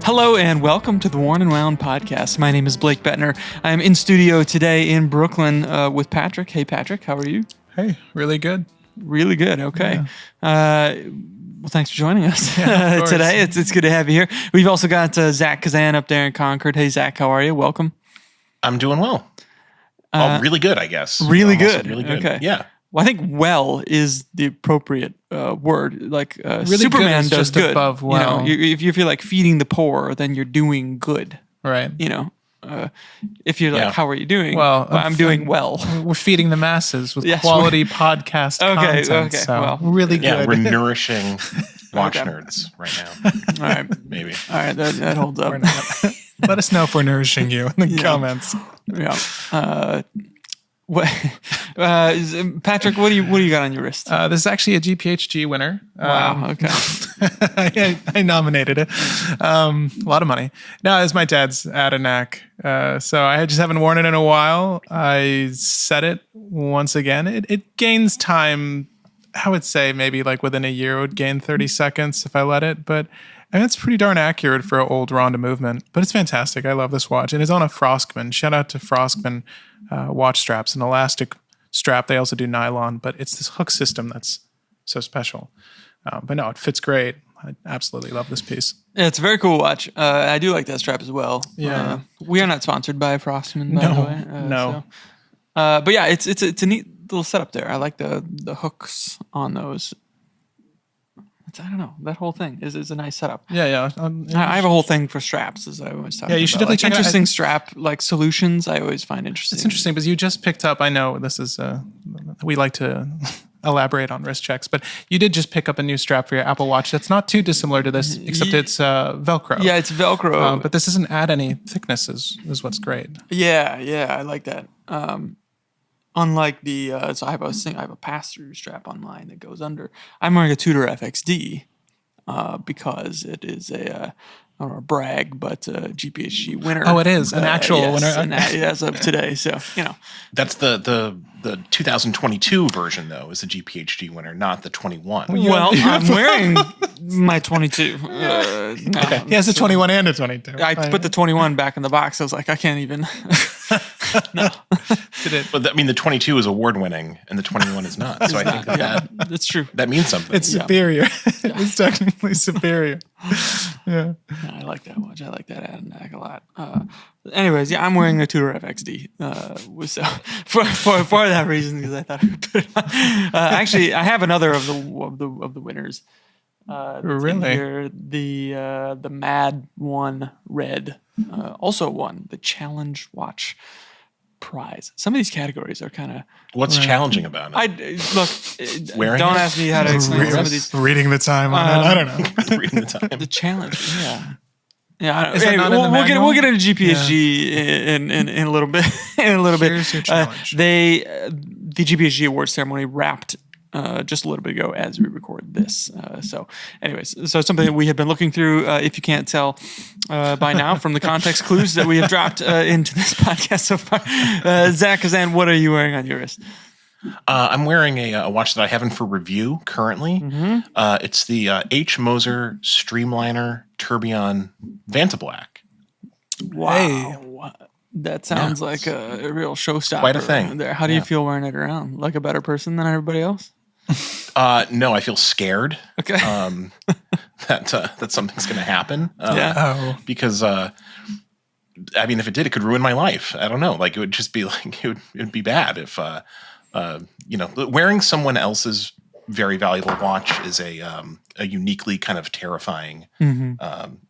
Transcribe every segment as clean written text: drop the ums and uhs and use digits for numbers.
Hello and welcome to the Worn and Wound podcast. My name is Blake Buettner. I am in studio today in Brooklyn with Patrick. Hey, Patrick, how are you? Hey, really good. Really good. Okay. Yeah. Well, thanks for joining us today. It's good to have you here. We've also got Zach Kazan up there in Concord. Hey, Zach, how are you? Welcome. I'm doing well. Really good, I guess. Really good. Really good. Okay. Yeah. Well, I think well is the appropriate word. Like really Superman good does just good. Above well. You know, if you feel like feeding the poor, then you're doing good. Right. You know, if you're like, how are you doing? Well, I'm doing well. We're feeding the masses with quality podcast content. Okay. So well, really good. Yeah, we're nourishing watch nerds right now. All right. Maybe. All right. That holds up. Let us know if we're nourishing you in the comments. Yeah. Patrick, what do you got on your wrist? This is actually a GPHG winner. Wow. Okay. I nominated it. A lot of money. No, it's my dad's Adanac. So I just haven't worn it in a while. I set it once again. It gains time. I would say maybe like within a year it would gain 30 seconds if I let it. But it's pretty darn accurate for an old Ronda movement. But it's fantastic. I love this watch. And it's on a Froskman. Shout out to Froskman watch straps. An elastic strap. They also do nylon. But it's this hook system that's so special. But no, it fits great. I absolutely love this piece. Yeah, it's a very cool watch. I do like that strap as well. Yeah. We are not sponsored by Froskman, by the way. No. But yeah, it's a neat little setup there. I like the hooks on those. I don't know. That whole thing is a nice setup. Yeah. I have a whole thing for straps, as I always talk about. Yeah, you should definitely check interesting strap like solutions. I always find interesting. It's interesting because you just picked up. I know this is we like to elaborate on wrist checks, but you did just pick up a new strap for your Apple Watch that's not too dissimilar to this, except it's Velcro. Yeah, it's Velcro. But this doesn't add any thickness. Is what's great. Yeah, I like that. Unlike the, so I have a pass-through strap on mine that goes under. I'm wearing a Tudor FXD because it is I don't know, a brag, but a GPHG winner. Oh, it is an actual winner. As of today, so you know. That's the 2022 version though, is the GPHG winner, not the 21. Well, I'm wearing my 22. Okay. He has a 21 and a 22. I put the 21 back in the box. I was like, I can't even. No. Did it? But the 22 is award winning and the 21 is not. So I think that's true. That means something. It's superior. It's technically superior. Yeah. I like that watch. I like that Adanac a lot. Anyways, yeah, I'm wearing a Tudor FXD. So for that reason, because I thought I would put it on. Actually, I have another of the winners. Really? Here, the Mad One Red also won the Challenge Watch prize. Some of these categories are kind of. What's challenging about it? Don't ask me how to explain some of these. Reading the time on it. I don't know. Reading the time. The challenge, yeah. Yeah, we'll get into GPHG in a little bit. Here's your challenge. The GPHG awards ceremony wrapped just a little bit ago as we record this. So it's something that we have been looking through. If you can't tell by now from the context clues that we have dropped into this podcast so far, Zach Kazan, what are you wearing on your wrist? I'm wearing a watch that I have in for review currently. Mm-hmm. It's the H. Moser Streamliner Tourbillon Vantablack. Wow. Hey. That sounds like a real showstopper. Quite a thing. There. How do you feel wearing it around? Like a better person than everybody else? No, I feel scared. Okay. That something's going to happen. Because if it did, it could ruin my life. I don't know. Like it would just be like it would be bad if wearing someone else's very valuable watch is a uniquely kind of terrifying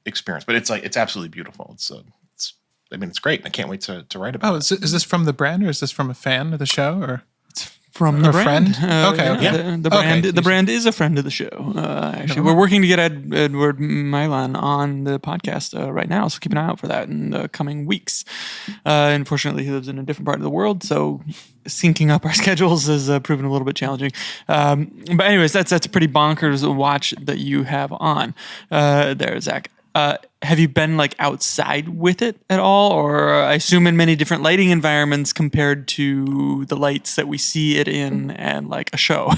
experience. But it's absolutely beautiful. It's great. I can't wait to write about it. Is this from the brand or is this from a fan of the show or? It's from the brand. Friend? Okay. Yeah. The brand is a friend of the show. Actually, we're working to get Edward Milan on the podcast right now, so keep an eye out for that in the coming weeks. Unfortunately, he lives in a different part of the world, so syncing up our schedules has proven a little bit challenging. But anyways, that's a pretty bonkers watch that you have on there, Zach. Have you been like outside with it at all, or I assume in many different lighting environments compared to the lights that we see it in and like a show?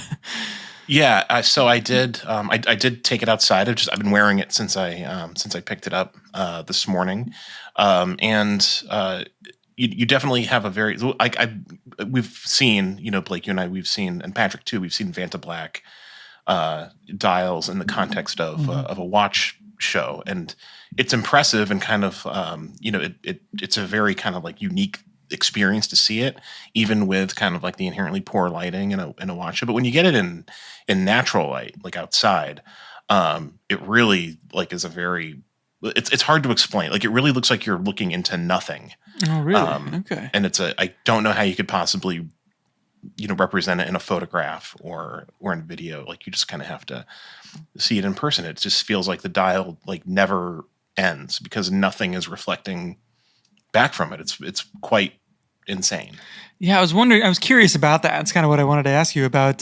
Yeah, so I did. I did take it outside. I've been wearing it since I picked it up this morning, and you definitely have a very we've seen, Blake, you and I, we've seen, and Patrick too, we've seen Vantablack dials in the context of a watch show, and it's impressive and kind of it's a very kind of like unique experience to see it, even with kind of like the inherently poor lighting in a watch show. But when you get it in natural light, like outside, it really like is a very it's hard to explain. Like it really looks like you're looking into nothing. Oh, really? Okay. And I don't know how you could possibly represent it in a photograph or in video. Like you just kind of have to see it in person. It just feels like the dial like never ends because nothing is reflecting back from it. It's quite insane. Yeah, I was curious about that. It's kind of what I wanted to ask you about,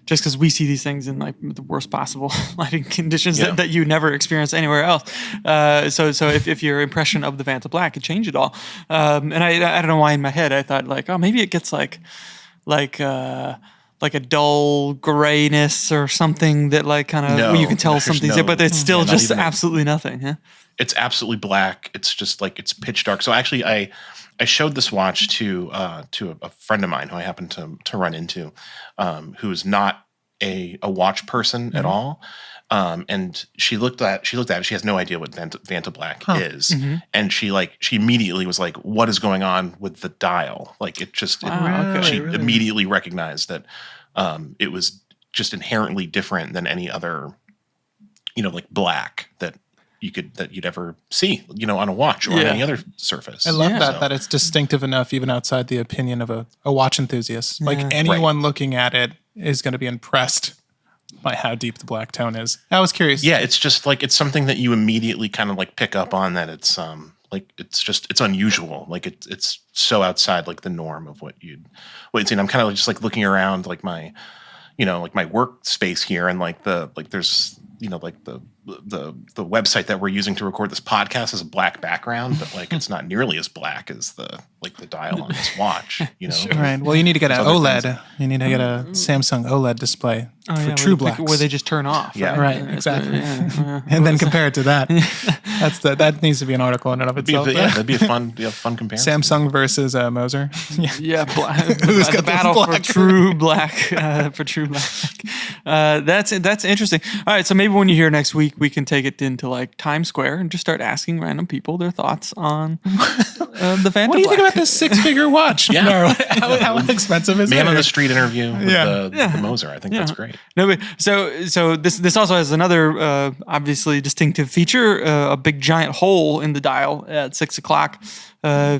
just because we see these things in like the worst possible lighting conditions that you never experience anywhere else. So if your impression of the Vantablack could change at all, and I don't know why in my head I thought like, oh, maybe it gets like a dull grayness or something that like kind of you can tell something's there, but it's still just absolutely nothing. Huh? It's absolutely black. It's just like it's pitch dark. So actually, I showed this watch to a friend of mine who I happened to run into, who's not a watch person at all, and she looked at it. She has no idea what Vantablack is, and she immediately was like, "What is going on with the dial?" Like it just she immediately recognized that it was just inherently different than any other, like black that you'd ever see, on a watch or on any other surface. I love that it's distinctive enough even outside the opinion of a watch enthusiast. Like anyone looking at it is going to be impressed by how deep the black tone is. I was curious. Yeah, it's just like it's something that you immediately kind of like pick up on that it's it's unusual. Like it's so outside like the norm of what you'd see. And I'm kind of just like looking around like my like my workspace here and like there's like the website that we're using to record this podcast is a black background, but like it's not nearly as black as the dial on this watch. Sure. Right. Well, you need to get an OLED. Things. You need to get a Samsung OLED display for true blacks, where they just turn off. Yeah. Right. Exactly. And then compare it to that. That needs to be an article in and of itself. That'd be a fun comparison. Samsung versus Moser. The battle for true black. For true black. That's interesting. All right. So maybe when you're here next week, we can take it into like Times Square and just start asking random people their thoughts on the Vantablack. What do you think about this 6-figure watch? Yeah. How expensive is it? Man on the street interview with the Moser. I think that's great. No, but so this also has another obviously distinctive feature: a big giant hole in the dial at 6 o'clock,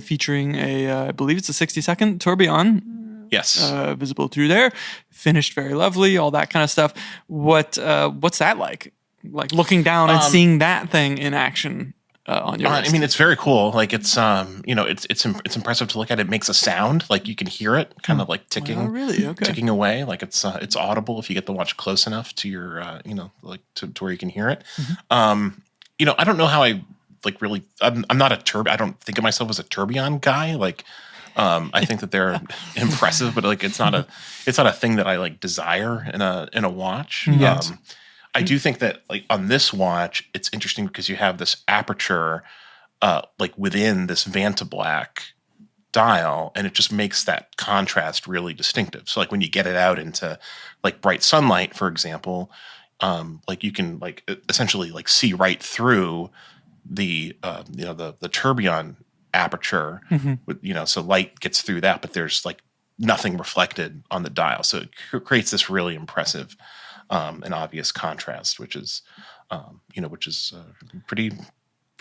featuring I believe it's a 60-second tourbillon. Yes, visible through there, finished very lovely, all that kind of stuff. What's that like? Like looking down and seeing that thing in action on your wrist? I mean, it's very cool. Like it's it's impressive to look at. It makes a sound, like you can hear it, kind of like ticking. Oh, really? Okay. Ticking away. Like it's audible if you get the watch close enough to your like to where you can hear it. I don't know how I like really. I'm not I don't think of myself as a tourbillon guy. Like. I think that they're impressive, but like it's not a thing that I like desire in a watch. Yes. I do think that like on this watch, it's interesting because you have this aperture like within this Vantablack dial, and it just makes that contrast really distinctive. So like when you get it out into like bright sunlight, for example, like you can like essentially like see right through the the tourbillon aperture with so light gets through that, but there's like nothing reflected on the dial, so it creates this really impressive and obvious contrast, which is pretty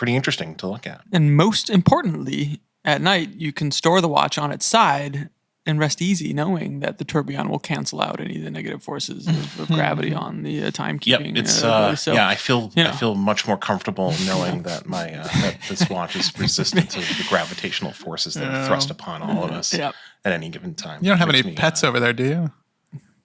interesting to look at. And most importantly, at night you can store the watch on its side and rest easy, knowing that the tourbillon will cancel out any of the negative forces of gravity on the timekeeping. Yep, it's I feel much more comfortable knowing that my that this watch is resistant to the gravitational forces that are thrust upon all of us at any given time. You don't have any pets over there, do you?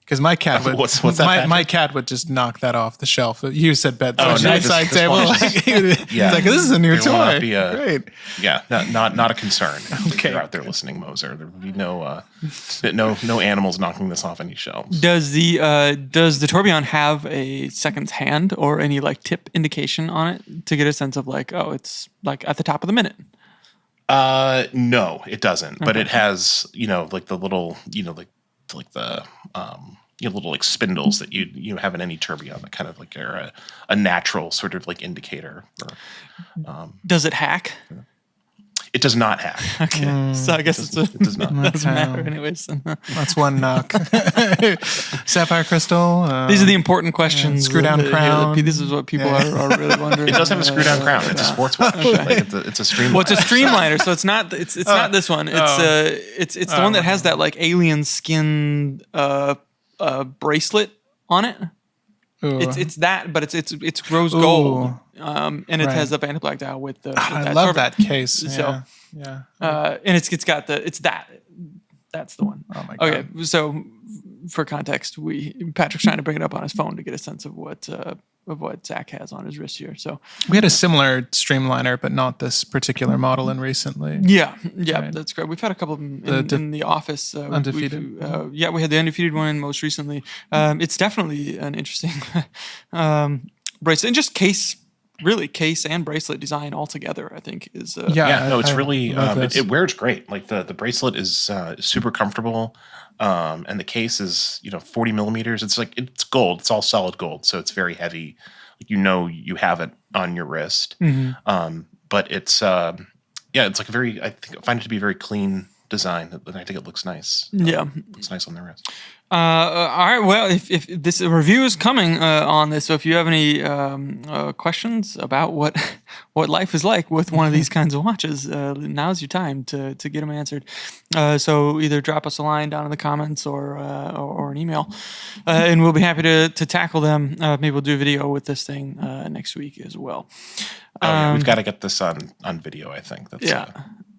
Because my cat would what's that, my cat would just knock that off the shelf. You said bedside table. He's like, this is a new toy. Great. Yeah, not a concern. If you're out there listening, Moser, there would be no animals knocking this off any shelves. Does the tourbillon have a seconds hand or any like tip indication on it to get a sense of like, oh, it's like at the top of the minute? No, it doesn't. Okay. But it has, like the little, like the little like spindles that you have in any tourbillon that kind of like are a natural sort of like indicator. Does it hack? It does not hack. Okay, so I guess it does not. Doesn't matter, anyways. That's one knock. Sapphire crystal. These are the important questions. Screw down crown. This is what people are really wondering. It does have a screw down crown. It's a sports watch. Okay. Like it's a streamliner. Well, it's a streamliner, so it's not. It's not this one. It's the one that has that like alien skin bracelet on it. Ooh. It's that, but it's rose gold. And it has a Vantablack dial with the. I love that case. So, and it's got that's the one. Oh my god. Okay, so for context, Patrick's trying to bring it up on his phone to get a sense of what Zach has on his wrist here. So we had a similar streamliner, but not this particular model in recently. Yeah, right. That's great. We've had a couple of them in the office. Undefeated. We had the undefeated one most recently. It's definitely an interesting bracelet and just case and bracelet design all together, I think is. It's really it wears great. Like the bracelet is super comfortable. And the case is 40 millimeters. It's gold. It's all solid gold, so it's very heavy. You have it on your wrist. Mm-hmm. But it's it's like I find it to be a very clean design, and I think it looks nice. Yeah, it looks nice on the wrist. All right. Well, if this review is coming on this, so if you have any questions about what life is like with one of these kinds of watches, now's your time to get them answered. So either drop us a line down in the comments or an email, and we'll be happy to tackle them. Maybe we'll do a video with this thing next week as well. We've got to get this on video. I think that's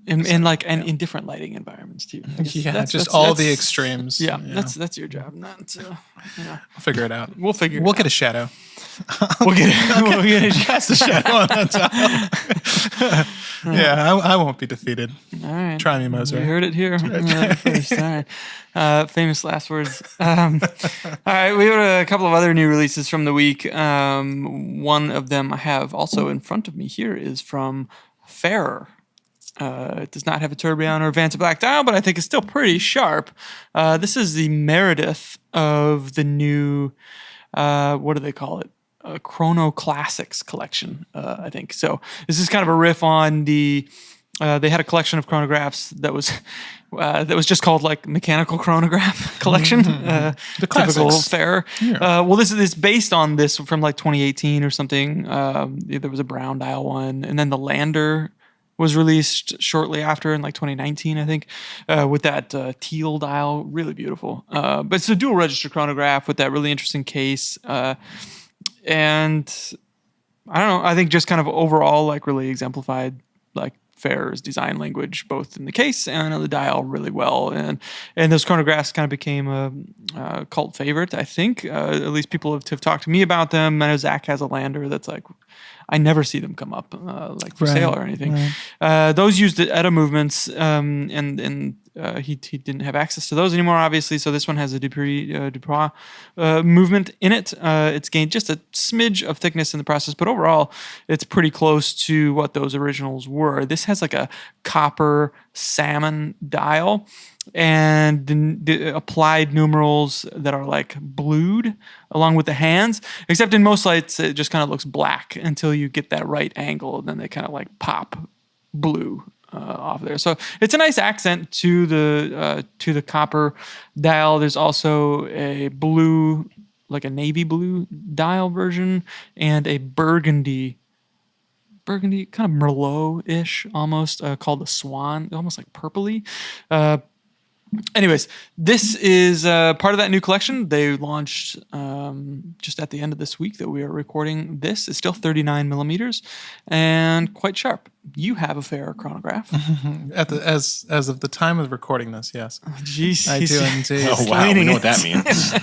in different lighting environments too. That's all the extremes. Yeah, that's your job. Not I'll figure it out. We'll get a shadow. We'll get it. Cast a shadow on that top. I won't be defeated. All right, try me, Moser. You heard it here first. All right. Famous last words. All right, we have a couple of other new releases from the week. One of them I have also in front of me here is from Fairer. It does not have a tourbillon or a Vantablack dial, but I think it's still pretty sharp. This is the Meredith of the new, what do they call it? Chrono Classics collection, I think. So this is kind of a riff on the. They had a collection of chronographs that was just called like Mechanical Chronograph Collection. The typical classics. Fair. Yeah. Well, this is based on this from like 2018 or something. There was a brown dial one, and then the Lander was released shortly after in like 2019, I think, with that teal dial, really beautiful. But it's a dual register chronograph with that really interesting case. And I don't know, I think just kind of overall like really exemplified like Fair's design language, both in the case and on the dial really well. And those chronographs kind of became a cult favorite, I think. At least people have talked to me about them. I know Zach has a Lander that's like, I never see them come up like for sale or anything. Right. Those used the ETA movements, and he didn't have access to those anymore, obviously. So this one has a Duprat movement in it. It's gained just a smidge of thickness in the process, but overall, it's pretty close to what those originals were. This has like a copper salmon dial, and the applied numerals that are like blued along with the hands, except in most lights it just kind of looks black until you get that right angle, and then they kind of like pop blue off there. So it's a nice accent to the copper dial. There's also a blue, like a navy blue dial version, and a burgundy kind of Merlot-ish almost, called the Swan, almost like purpley. Anyways, this is part of that new collection. They launched just at the end of this week that we are recording this. It's still 39 millimeters and quite sharp. You have a fair chronograph. As of the time of recording this, yes. Oh, jeez. I do indeed. Oh, wow. We know what that means.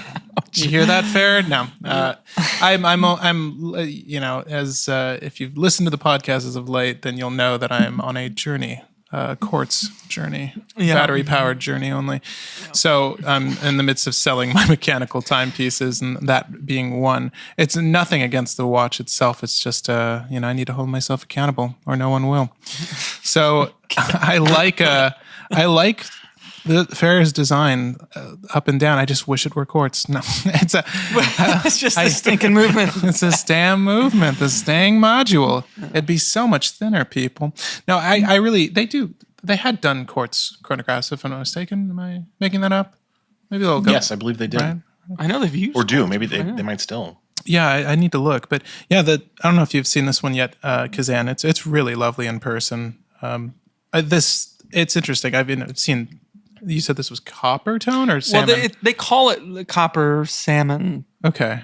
You hear that, Fair? No. I'm as if you've listened to the podcast as of late, then you'll know that I'm on a journey. Quartz journey, battery-powered journey only. So I'm in the midst of selling my mechanical timepieces, and that being one. It's nothing against the watch itself. It's just, I need to hold myself accountable, or no one will. So I like the Fair's design up and down. I just wish it were quartz. No, it's just the stinking movement. It's this damn movement, the staying module. It'd be so much thinner, people. No, I really, they had done quartz chronographs, if I'm not mistaken. Am I making that up? Maybe they'll go. Yes, I believe they did. Right? I know they've used or do. Maybe they might still. Yeah, I need to look. But yeah, I don't know if you've seen this one yet, Kazan. It's really lovely in person. It's interesting. I've seen. You said this was copper tone or salmon? Well, they call it copper salmon. Okay.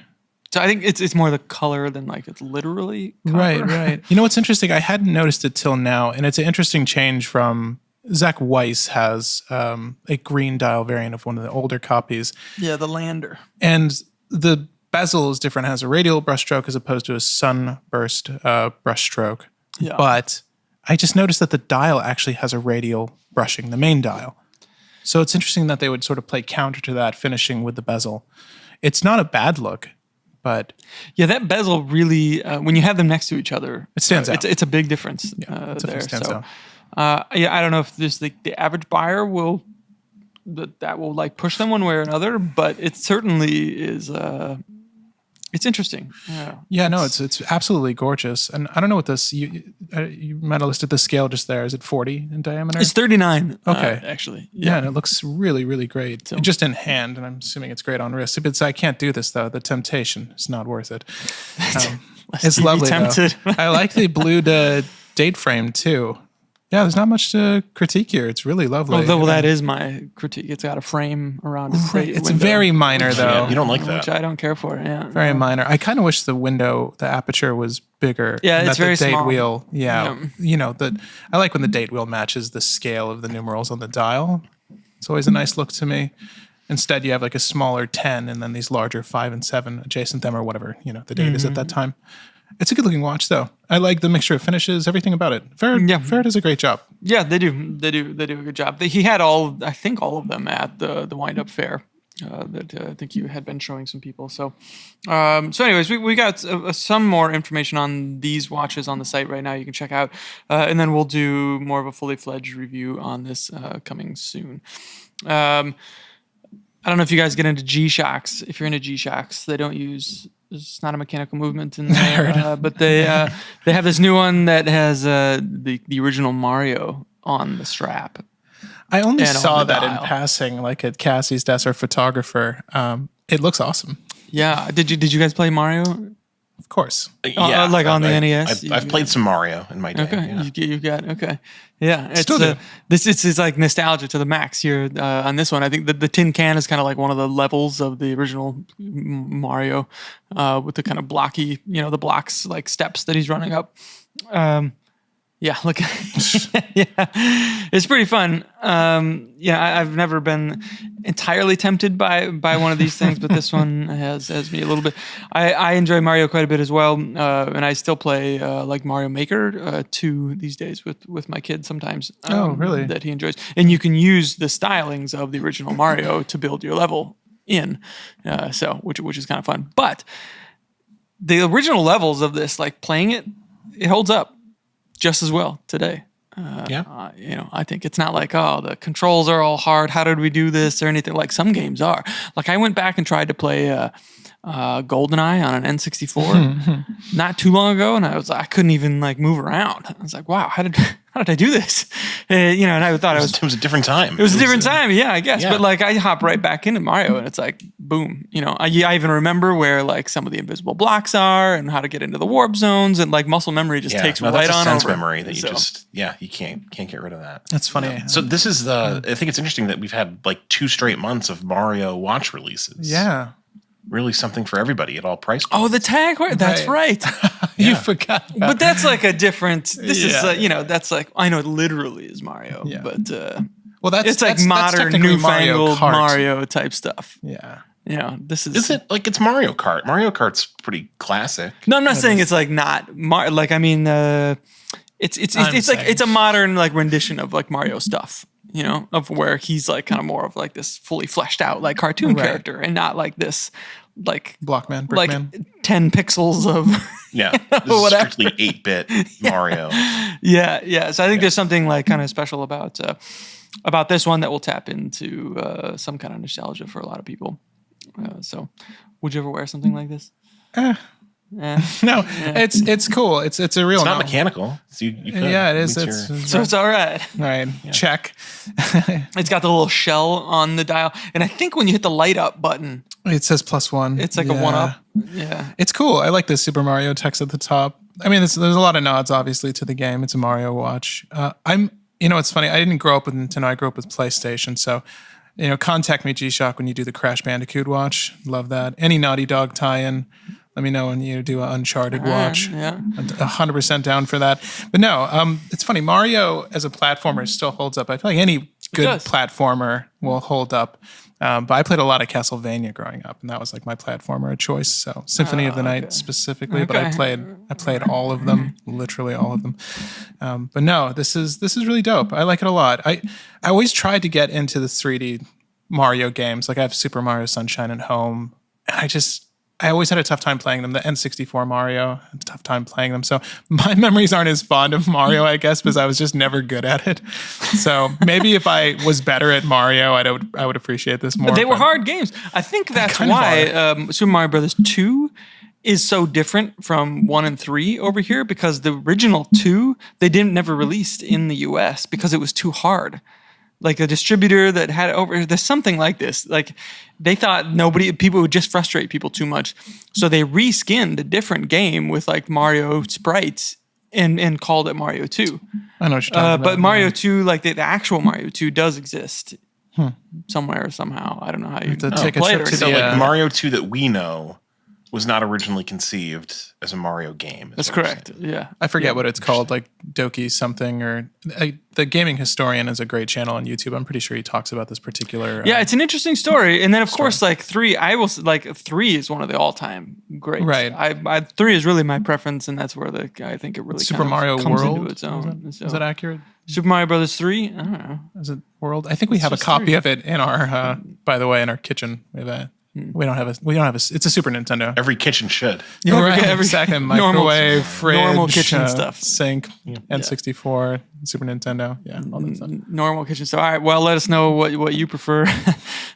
So I think it's more the color than like it's literally copper. Right. You know what's interesting? I hadn't noticed it till now, and it's an interesting change from Zach Weiss has a green dial variant of one of the older copies. Yeah, the Lander. And the bezel is different. It has a radial brushstroke as opposed to a sunburst brushstroke. Yeah. But I just noticed that the dial actually has a radial brushing, the main dial. So it's interesting that they would sort of play counter to that, finishing with the bezel. It's not a bad look, but... Yeah, that bezel really, when you have them next to each other... It stands out. It's a big difference there. Stands out. I don't know if this the average buyer will... That will like push them one way or another, but it certainly is... It's interesting. Yeah, no, it's absolutely gorgeous. And I don't know what this, you might have listed the scale just there. Is it 40 in diameter? It's 39. Okay. Actually. Yeah, and it looks really, really great. So, just in hand, and I'm assuming it's great on wrist. But I can't do this, though. The temptation is not worth it. It's lovely, though. I like the blued date frame, too. Yeah, there's not much to critique here. It's really lovely. Well, that is my critique. It's got a frame around it. It's very minor, though. You don't like that. Which I don't care for. Yeah, very minor. I kind of wish the aperture was bigger. Yeah, it's very small. The date small. wheel. I like when the date wheel matches the scale of the numerals on the dial. It's always a nice look to me. Instead, you have like a smaller 10 and then these larger 5 and 7 adjacent them or whatever the date is at that time. It's a good-looking watch, though. I like the mixture of finishes, everything about it. Fair does a great job. Yeah, they do. They do a good job. He had I think all of them at the wind-up fair that I think you had been showing some people. So anyways, we got some more information on these watches on the site right now. You can check out, and then we'll do more of a fully fledged review on this coming soon. I don't know if you guys get into G-Shocks. If you're into G-Shocks, they don't use... It's not a mechanical movement in there, but they have this new one that has the original Mario on the strap. I only saw that in passing, like at Cassie's desk or photographer. It looks awesome. Yeah. Did you guys play Mario? Of course. Yeah. On the NES? I've played some Mario in my day. Okay. Yeah. You've got, okay. Yeah. Still do. It's like nostalgia to the max here on this one. I think the tin can is kind of like one of the levels of the original Mario with the kind of blocky, the blocks like steps that he's running up. Yeah, look, it's pretty fun. I've never been entirely tempted by one of these things, but this one has me a little bit. I enjoy Mario quite a bit as well, and I still play like Mario Maker 2 these days with my kid sometimes. Oh, really? That he enjoys, and you can use the stylings of the original Mario to build your level in, which is kind of fun. But the original levels of this, like playing it holds up just as well today. I think it's not like, the controls are all hard. How did we do this or anything? Like some games are. Like I went back and tried to play GoldenEye on an N64 not too long ago, and I couldn't even like move around. I was like, wow, how did I do this? And I thought it was a different time. It was a different time, yeah, I guess. Yeah. But like I hop right back into Mario, and it's like boom. I even remember where like some of the invisible blocks are, and how to get into the warp zones, and like muscle memory just takes right that's a on sense over. memory that you can't get rid of that. That's funny. Yeah. So this is I think it's interesting that we've had like 2 straight months of Mario watch releases. Yeah. Really something for everybody at all price points. Oh, the tag, that's right. You forgot. But that's like a different. This is that's like I know it literally is Mario, but it's like modern, newfangled Mario type stuff. Yeah. This is. Is it like it's Mario Kart? Mario Kart's pretty classic. No, I'm not saying it's like not like I mean it's a modern like rendition of like Mario stuff. Of where he's like kind of more of like this fully fleshed out like cartoon character, and not like this like Blockman, like Brickman. 10 pixels of this is strictly 8-bit Mario. Yeah. So I think there's something like kind of special about this one that will tap into some kind of nostalgia for a lot of people. So, would you ever wear something like this? No, it's cool. It's a real. It's not mechanical. So you could, it is. So it's all right. Right. Yeah. Check. It's got the little shell on the dial, and I think when you hit the light up button, it says +1. It's like a 1-up. Yeah. It's cool. I like the Super Mario text at the top. I mean, there's a lot of nods, obviously, to the game. It's a Mario watch. It's funny. I didn't grow up with Nintendo. I grew up with PlayStation. So, contact me, G-Shock, when you do the Crash Bandicoot watch. Love that. Any Naughty Dog tie-in. Let me know when you do an Uncharted watch. Yeah. 100% down for that. But no, it's funny. Mario as a platformer still holds up. I feel like any good platformer will hold up. But I played a lot of Castlevania growing up, and that was like my platformer of choice. So Symphony of the Night specifically, but I played all of them, literally all of them. But no, this is really dope. I like it a lot. I always tried to get into the 3D Mario games. Like I have Super Mario Sunshine at home, and I always had a tough time playing them. The N64 Mario, I had a tough time playing them. So my memories aren't as fond of Mario, I guess, because I was just never good at it. So maybe if I was better at Mario, I would appreciate this more. They were hard games. I think that's why Super Mario Brothers 2 is so different from 1 and 3 over here, because the original 2, they never released in the US because it was too hard. Like a distributor that had there's something like this. Like they thought people would just frustrate people too much. So they reskinned a different game with like Mario sprites and called it Mario 2. I know what you're talking about. But Mario 2, like the actual Mario 2 does exist somewhere or somehow. I don't know how you play it. So like Mario 2 that we know was not originally conceived as a Mario game. That's correct. Yeah. I forget what it's called, like Doki something, or the Gaming Historian is a great channel on YouTube. I'm pretty sure he talks about this particular. Yeah, it's an interesting story. And then of course, like 3, like 3 is one of the all-time greats. Right. 3 is really my preference, and that's where I think it really Super Mario comes World into its own. Is that accurate? Super Mario Brothers 3? I don't know. Is it World? I think we have a copy of it in our. By the way, in our kitchen. We don't have a. It's a Super Nintendo. Every kitchen should. Yeah, right. Every second microwave, fridge, normal kitchen stuff, sink, N64, Super Nintendo. Yeah, all that stuff. Normal kitchen stuff. All right. Well, let us know what you prefer.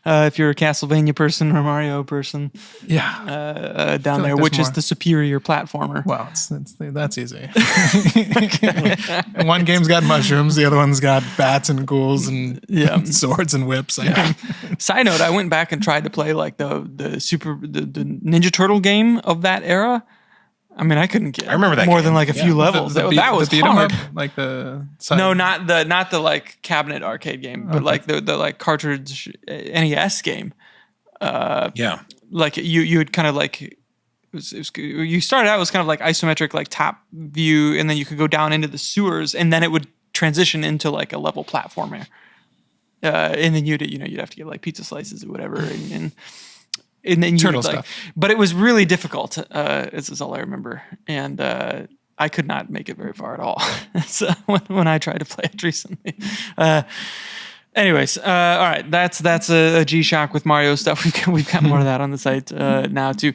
If you're a Castlevania person or a Mario person. Yeah. Down there, which is the superior platformer. Well, that's easy. One game's got mushrooms. The other one's got bats and ghouls and swords and whips. Side note: I went back and tried to play like the Ninja Turtle game of that era. I mean, I couldn't get. I remember that more game. than like a few levels. That was hard. Like the no, not the like cabinet arcade game, but like the like cartridge NES game. Like you would kind of like. You started out as kind of like isometric, like top view, and then you could go down into the sewers, and then it would transition into like a level platformer. And then you'd have to get like pizza slices or whatever, and then turtle stuff. But it was really difficult. This is all I remember, and I could not make it very far at all. So when I tried to play it recently. Anyways, all right, that's a G-Shock with Mario stuff. We've got more of that on the site now too.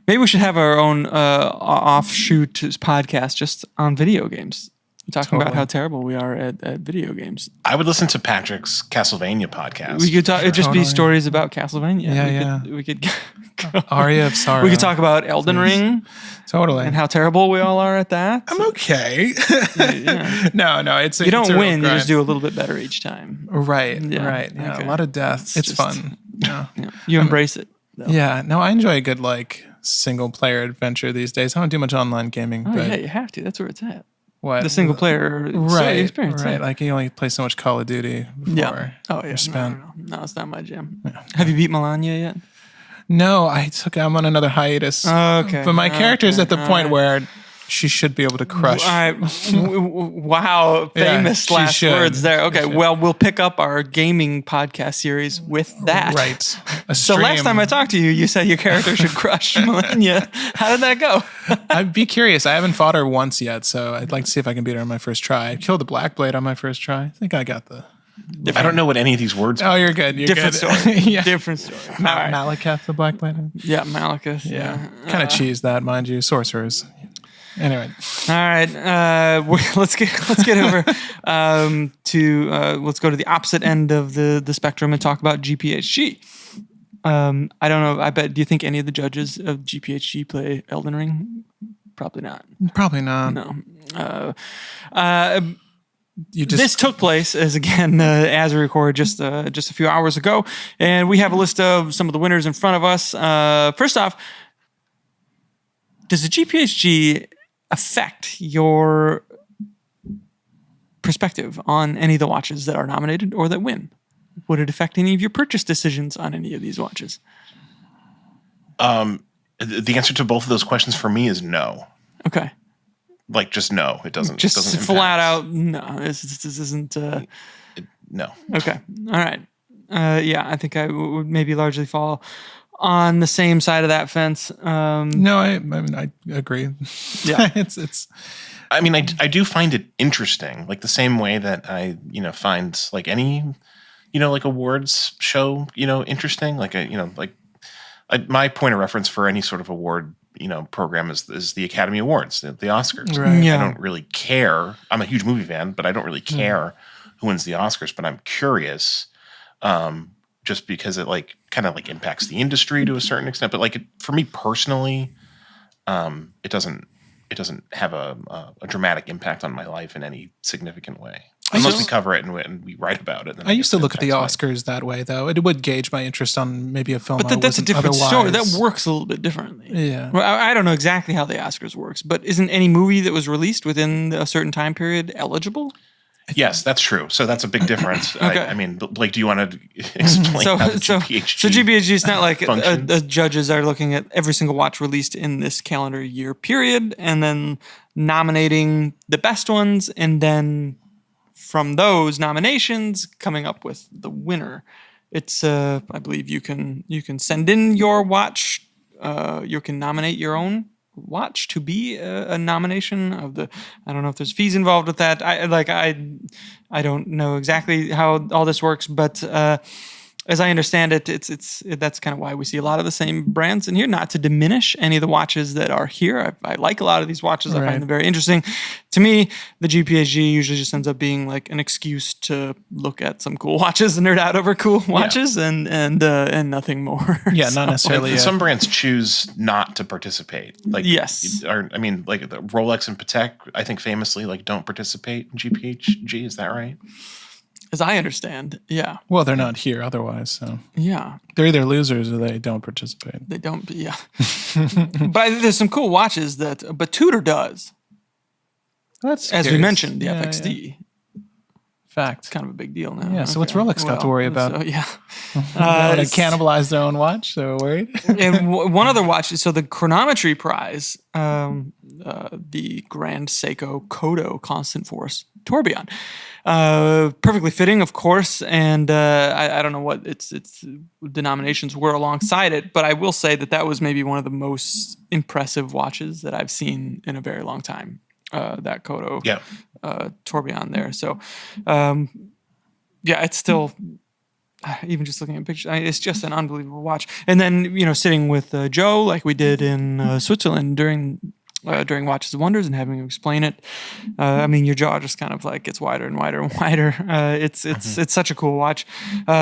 Maybe we should have our own offshoot podcast just on video games. Talking about how terrible we are at video games. I would listen to Patrick's Castlevania podcast. We could talk. It'd just be stories about Castlevania. We could Aria of Sorrow. We could talk about Elden Ring. Totally. And how terrible we all are at that. I'm okay. No, you don't win. You just do a little bit better each time. Right. Yeah, okay. A lot of deaths. It's fun. Yeah. You embrace it. Though. Yeah. No, I enjoy a good single player adventure these days. I don't do much online gaming. Oh, but yeah, you have to. That's where it's at. What? The single player experience. Right. Like you only play so much Call of Duty before you're spent. No, it's not my jam. Yeah. Have you beat Melania yet? No, I'm on another hiatus. Okay. But my character's at the point where she should be able to crush. Wow. Famous last words there. Okay. Well, we'll pick up our gaming podcast series with that. Right. So last time I talked to you, you said your character should crush Melania. How did that go? I'd be curious. I haven't fought her once yet, so I'd like to see if I can beat her on my first try. I killed the Black Blade on my first try. I think I got the... I don't know what any of these words are. Oh, you're good. Different story. Yeah. Different story. Malekith, the Black Blade. Yeah, Malekith. Yeah. Kind of cheese that, mind you. Sorcerers. Anyway. All right. Let's get over let's go to the opposite end of the spectrum and talk about GPHG. I don't know. Do you think any of the judges of GPHG play Elden Ring? Probably not. Probably not. No. This took place as we record just a few hours ago, and we have a list of some of the winners in front of us. First off, does the GPHG affect your perspective on any of the watches that are nominated or that win? Would it affect any of your purchase decisions on any of these watches? The answer to both of those questions for me is no. Okay. Just no, it doesn't. Just doesn't flat out no. This isn't. No. Okay. All right. I think I would maybe largely fall on the same side of that fence. No, I agree. Yeah, it's. I mean, I do find it interesting, like the same way that I find any awards show interesting. My point of reference for any sort of award program is the Academy Awards, the Oscars. Right. Yeah. I don't really care. I'm a huge movie fan, but I don't really care who wins the Oscars. But I'm curious, just because it kind of impacts the industry to a certain extent. But for me personally, it doesn't have a dramatic impact on my life in any significant way. Unless we cover it and we write about it. I used to look at the Oscars that way, though. It would gauge my interest on maybe a film. But that's a different story. That works a little bit differently. Yeah. Well, I don't know exactly how the Oscars works, but isn't any movie that was released within a certain time period eligible? Yes, that's true. So that's a big difference. Okay. I mean, Blake, do you want to explain how the GPHG So GPHG is not like the judges are looking at every single watch released in this calendar year period and then nominating the best ones and then from those nominations coming up with the winner. It's I believe you can send in your watch. You can nominate your own watch to be a nomination of the. I don't know if there's fees involved with that. I don't know exactly how all this works, but as I understand it, that's kind of why we see a lot of the same brands in here. Not to diminish any of the watches that are here. I like a lot of these watches. I find them very interesting. To me, the GPHG usually just ends up being an excuse to look at some cool watches and nerd out over cool watches and nothing more. Yeah, not necessarily. Some brands choose not to participate. Yes. The Rolex and Patek, I think famously don't participate in GPHG. Is that right? As I understand, yeah. Well, they're not here otherwise, so. Yeah. They're either losers or they don't participate. They don't, yeah. But there's some cool watches but Tudor does. That's as we mentioned, the FXD. Yeah. Fact. It's kind of a big deal now. Yeah, so what's Rolex got to worry about? So, yeah. They cannibalize their own watch, so worried. And one other watch, so the chronometry prize, the Grand Seiko Kodo Constant Force tourbillon. Perfectly fitting, of course, and I don't know what its denominations were alongside it, but I will say that was maybe one of the most impressive watches that I've seen in a very long time. That Kodo tourbillon there. So, it's still, even just looking at pictures, it's just an unbelievable watch. And then, sitting with Joe like we did in Switzerland during during Watches and Wonders and having him explain it. I mean, your jaw just kind of like gets wider and wider and wider. It's such a cool watch.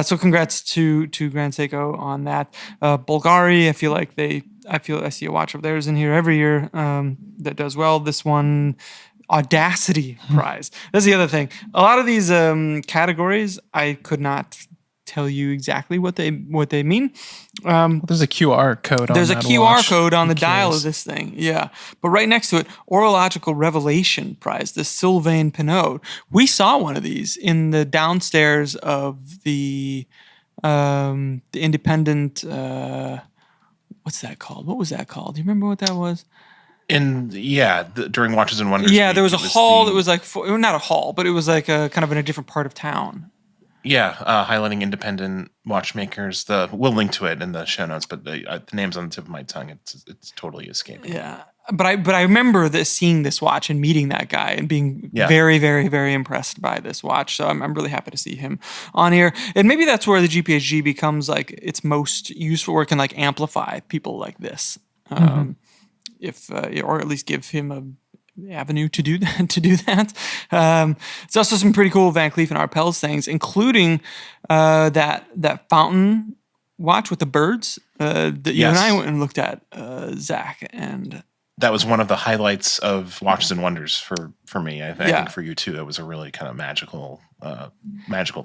So congrats to Grand Seiko on that. Bulgari, I see a watch of theirs in here every year that does well. This one, Audacity prize. That's the other thing. A lot of these categories, I could not tell you exactly what they mean. There's a QR code on There's a that QR watch. code on the dial of this thing. Yeah. But right next to it, Orological Revelation Prize, the Sylvain Pinot. We saw one of these in the downstairs of the independent, what's that called? What was that called? Do you remember what that was? During Watches and Wonders. Yeah, there was a hall that was like, not a hall, but it was like kind of in a different part of town. Yeah, highlighting independent watchmakers. We'll link to it in the show notes, but the name's on the tip of my tongue. It's totally escaping. Yeah, but I remember seeing this watch and meeting that guy and being very, very, very impressed by this watch. So I'm really happy to see him on here. And maybe that's where the GPHG becomes like its most useful, where it can like amplify people like this, or at least give him a avenue to do that. It's also some pretty cool Van Cleef and Arpels things, including that fountain watch with the birds that you and I went and looked at, Zach, and that was one of the highlights of Watches and Wonders for me. I think for you too. It was a really kind of magical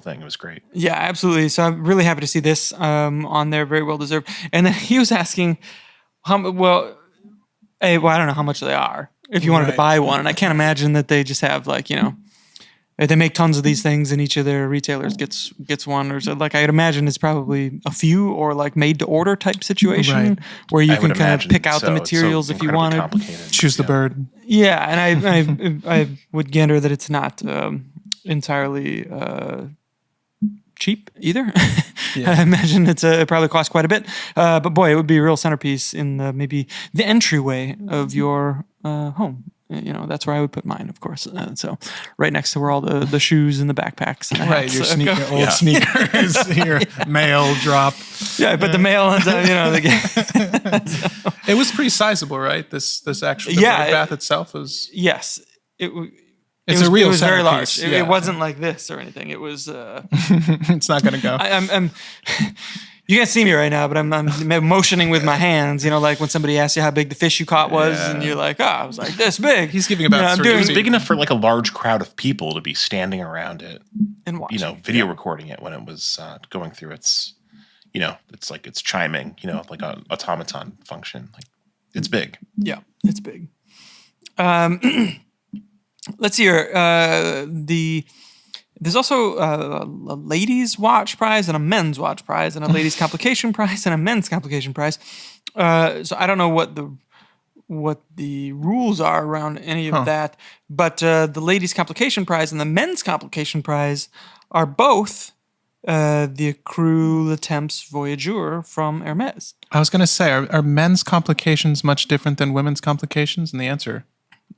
thing. It was great. Yeah, absolutely. So I'm really happy to see this on there. Very well deserved. And then he was asking, I don't know how much they are. If you wanted to buy one, and I can't imagine that they just have they make tons of these things and each of their retailers gets one, or so. Like I'd imagine it's probably a few or like made to order type situation where you can kind of pick out the materials if you wanted. Choose the bird. Yeah, and I would gander that it's not entirely cheap either. I imagine it probably costs quite a bit, but boy, it would be a real centerpiece in maybe the entryway of your home. That's where I would put mine, of course. So right next to where all the shoes and the backpacks and your old sneakers, your mail drop. Yeah, I put the mail on. It was pretty sizable, right? This actually, the bath itself was. Yes, it was very large. It wasn't like this or anything. It was. It's not going to go. I'm you can't see me right now, but I'm motioning with my hands. Like when somebody asks you how big the fish you caught was, and you're like, I was like this big. He's giving about. It was big enough for like a large crowd of people to be standing around it and watching. Video recording it when it was going through its. It's like it's chiming. Like an automaton function. Like it's big. Yeah, it's big. Let's see here. There's also a ladies' watch prize and a men's watch prize and a ladies' complication prize and a men's complication prize. So I don't know what the rules are around any of that, but the ladies' complication prize and the men's complication prize are both the Ecru Le Temps Voyageur from Hermès. I was going to say, are men's complications much different than women's complications? And the answer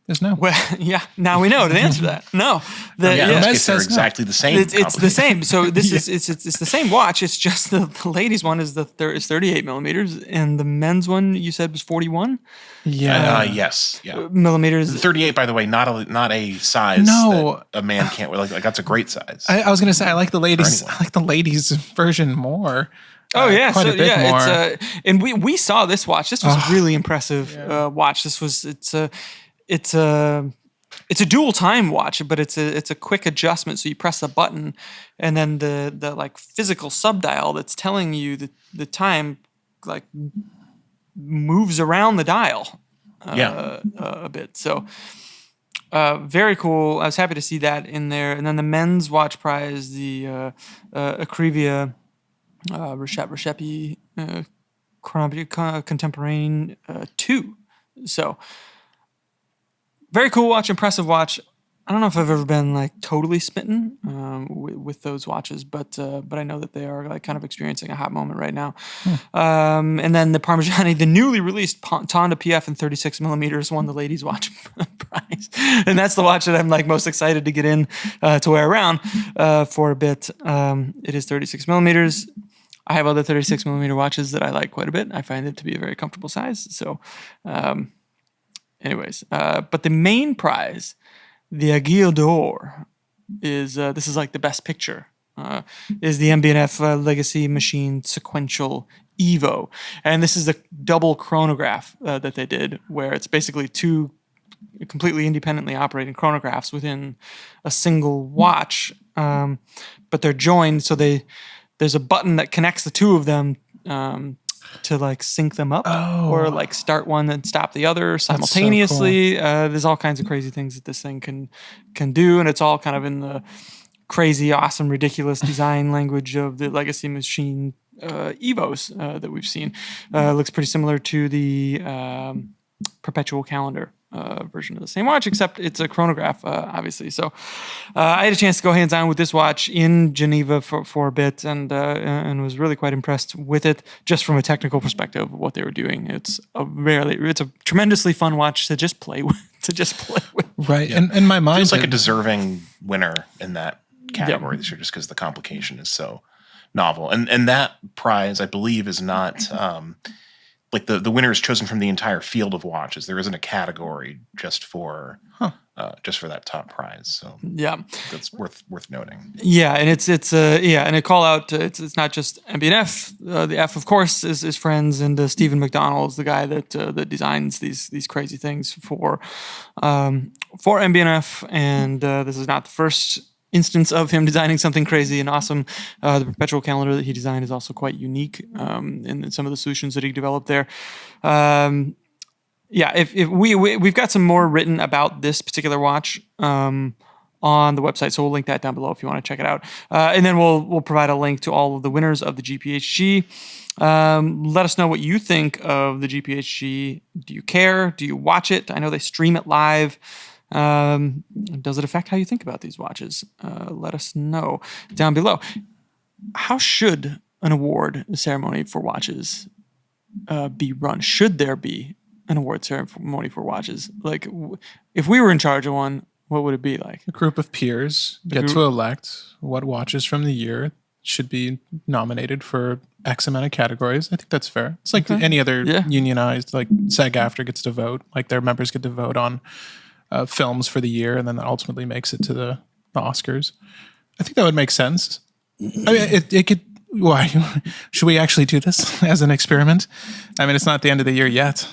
is no. Well, yeah. Now we know the answer to that. No. Hermès says exactly the same. It's the same. So this is it's the same watch. It's just the ladies' one is 38 millimeters, and the men's one you said was 41. Yeah. Yes. Yeah. Millimeters. 38, by the way, not a size that a man can't wear. Like that's a great size. I was going to say I like the ladies version more. Oh yeah, quite a bit more. And we saw this watch. This was a really impressive watch. It's a dual time watch, but it's a quick adjustment. So you press the button, and then the like physical subdial that's telling you the time like moves around the dial a bit. So very cool. I was happy to see that in there. And then the men's watch prize, the Acrivia Rechepi Contemporain 2. So very cool watch, impressive watch. I don't know if I've ever been like totally smitten with those watches, but I know that they are like kind of experiencing a hot moment right now. And then the Parmigiani, the newly released Tonda PF in 36 millimeters, won the ladies' watch prize, and that's the watch that I'm like most excited to get in to wear around for a bit. It is 36 millimeters. I have other 36 millimeter watches that I like quite a bit. I find it to be a very comfortable size. So Anyways, but the main prize, the Aiguille d'Or, is this is like the best picture. Is the MB&F Legacy Machine Sequential Evo, and this is a double chronograph that they did, where it's basically two completely independently operating chronographs within a single watch, but they're joined. So there's a button that connects the two of them to like sync them up, or like start one and stop the other simultaneously. So cool. There's all kinds of crazy things that this thing can do, and it's all kind of in the crazy, awesome, ridiculous design language of the Legacy Machine Evos that we've seen. Looks pretty similar to the Perpetual Calendar version of the same watch, except it's a chronograph, obviously. So I had a chance to go hands-on with this watch in Geneva for a bit, and was really quite impressed with it, just from a technical perspective of what they were doing. It's a tremendously fun watch to just play with. Right, yeah. And in my mind, feels like a deserving winner in that category this year, just because the complication is so novel. And that prize, I believe, is not like the winner is chosen from the entire field of watches. There isn't a category just for that top prize. So yeah, that's worth noting. Yeah, and it's and a call out. It's not just MB&F. The F, of course, is friends, and Stephen McDonald is the guy that designs these crazy things for MB&F. And this is not the first instance of him designing something crazy and awesome. The Perpetual Calendar that he designed is also quite unique in some of the solutions that he developed there. If we've got some more written about this particular watch on the website, so we'll link that down below if you want to check it out. And then we'll provide a link to all of the winners of the GPHG. Let us know what you think of the GPHG. Do you care? Do you watch it? I know they stream it live. Does it affect how you think about these watches? Let us know down below. How should an award ceremony for watches be run? Should there be an award ceremony for watches? Like, if we were in charge of one, what would it be like? A group of peers get to elect what watches from the year should be nominated for X amount of categories. I think that's fair. It's like any other unionized, like SAG-AFTRA gets to vote, like their members get to vote on films for the year, and then that ultimately makes it to the Oscars. I think that would make sense. I mean, it could. Why should we actually do this as an experiment? I mean, it's not the end of the year yet.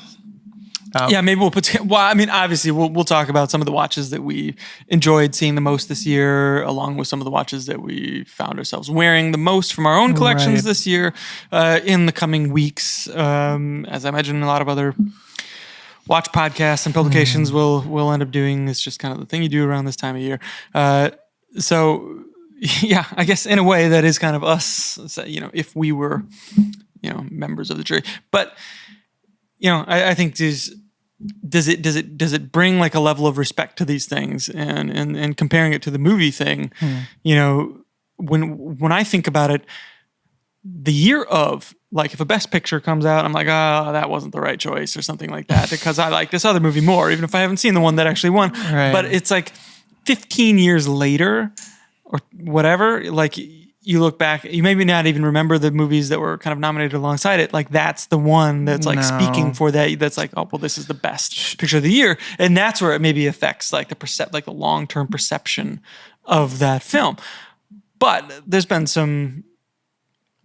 Maybe we'll put. Well, I mean, obviously, we'll talk about some of the watches that we enjoyed seeing the most this year, along with some of the watches that we found ourselves wearing the most from our own collections this year. In the coming weeks, as I imagine, a lot of other watch podcasts and publications will end up doing. It's just kind of the thing you do around this time of year. So yeah, I guess in a way that is kind of us, if we were, members of the jury. But I think does it bring like a level of respect to these things, and comparing it to the movie thing, when I think about it, the year of, like, if a Best Picture comes out, I'm like, that wasn't the right choice or something like that, because I like this other movie more, even if I haven't seen the one that actually won. Right. But it's like 15 years later or whatever, like you look back, you maybe not even remember the movies that were kind of nominated alongside it. Like, that's the one that's like speaking for that. That's like, oh, well, this is the best picture of the year. And that's where it maybe affects like the long-term perception of that film. But there's been some